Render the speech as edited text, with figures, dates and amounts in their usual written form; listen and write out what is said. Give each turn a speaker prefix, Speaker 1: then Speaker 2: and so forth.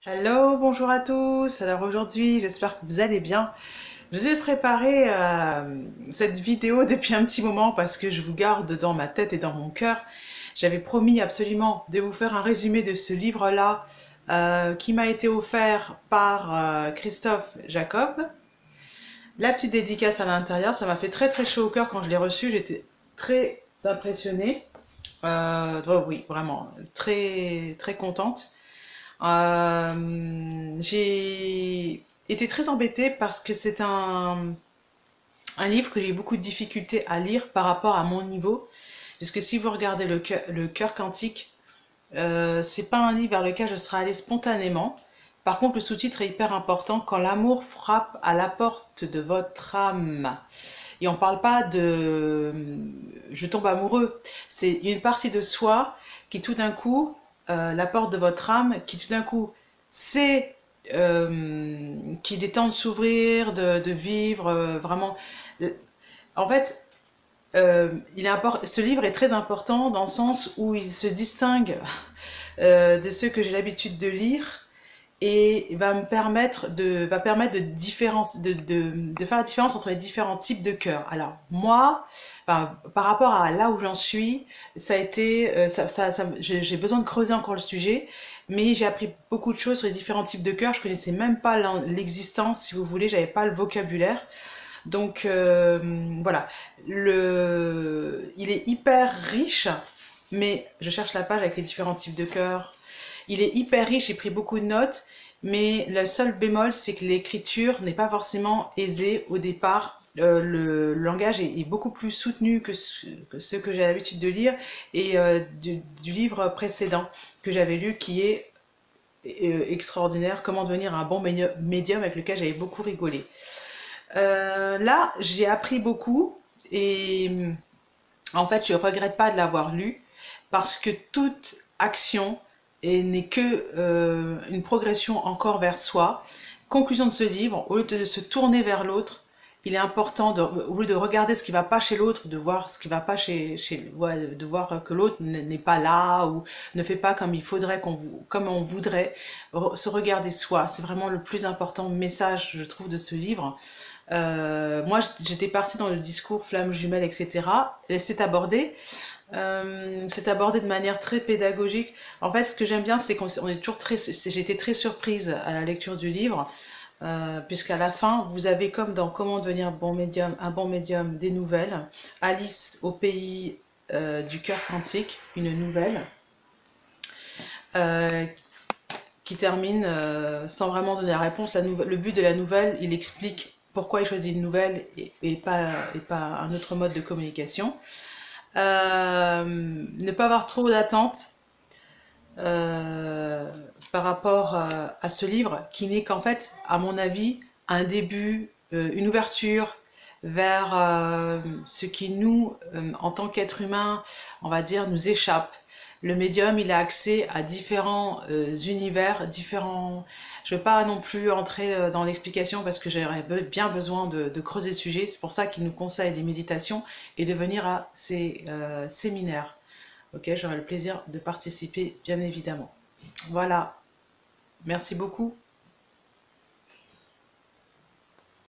Speaker 1: Hello, bonjour à tous. Alors aujourd'hui, j'espère que vous allez bien. Je vous ai préparé cette vidéo depuis un petit moment parce que je vous garde dans ma tête et dans mon cœur. J'avais promis absolument de vous faire un résumé de ce livre-là qui m'a été offert par Christophe Jacob. La petite dédicace à l'intérieur, ça m'a fait très très chaud au cœur quand je l'ai reçu. J'étais très impressionnée. Oui, vraiment, très très contente. J'ai été très embêtée parce que c'est un livre que j'ai eu beaucoup de difficultés à lire par rapport à mon niveau. Puisque si vous regardez le cœur quantique, c'est pas un livre vers lequel je serais allée spontanément. Par contre, le sous-titre est hyper important. Quand l'amour frappe à la porte de votre âme. Et on parle pas de je tombe amoureux. C'est une partie de soi qui tout d'un coup, la porte de votre âme, qui tout d'un coup sait qu'il est temps de s'ouvrir, de vivre vraiment. En fait, ce livre est très important dans le sens où il se distingue de ceux que j'ai l'habitude de lire et va permettre de faire la différence entre les différents types de cœurs. Alors moi, enfin, par rapport à là où j'en suis, ça a été, j'ai besoin de creuser encore le sujet, mais j'ai appris beaucoup de choses sur les différents types de cœurs. Je connaissais même pas l'existence, si vous voulez, j'avais pas le vocabulaire. Donc voilà, il est hyper riche, mais je cherche la page avec les différents types de cœurs. Il est hyper riche, j'ai pris beaucoup de notes, mais le seul bémol, c'est que l'écriture n'est pas forcément aisée au départ. Le langage est beaucoup plus soutenu que ce que j'ai l'habitude de lire et du livre précédent que j'avais lu qui est extraordinaire, Comment devenir un bon médium avec lequel j'avais beaucoup rigolé. Là, j'ai appris beaucoup et en fait, je regrette pas de l'avoir lu parce que toute action n'est que une progression encore vers soi. Conclusion de ce livre, au lieu de se tourner vers l'autre, il est important, au lieu de regarder ce qui ne va pas chez l'autre, de voir ce qui ne va pas ouais, de voir que l'autre n'est pas là ou ne fait pas comme il faudrait, comme on voudrait, se regarder soi. C'est vraiment le plus important message, je trouve, de ce livre. Moi, j'étais partie dans le discours flamme jumelle, etc. Et c'est abordé de manière très pédagogique. En fait, ce que j'aime bien, c'est qu'on est toujours j'ai été très surprise à la lecture du livre, puisqu'à la fin, vous avez comme dans Comment devenir un bon médium, des nouvelles. Alice au pays du cœur quantique, une nouvelle. Euh, qui termine sans vraiment donner la réponse. Le but de la nouvelle, il explique pourquoi il choisit une nouvelle et pas un autre mode de communication. Ne pas avoir trop d'attentes par rapport à ce livre, qui n'est qu'en fait, à mon avis, un début, une ouverture vers ce qui nous, en tant qu'être humain, on va dire, nous échappe. Le médium, il a accès à différents univers, différents... Je ne vais pas non plus entrer dans l'explication parce que j'aurais bien besoin de creuser le sujet. C'est pour ça qu'il nous conseille des méditations et de venir à ces séminaires. Ok, j'aurai le plaisir de participer, bien évidemment. Voilà, merci beaucoup.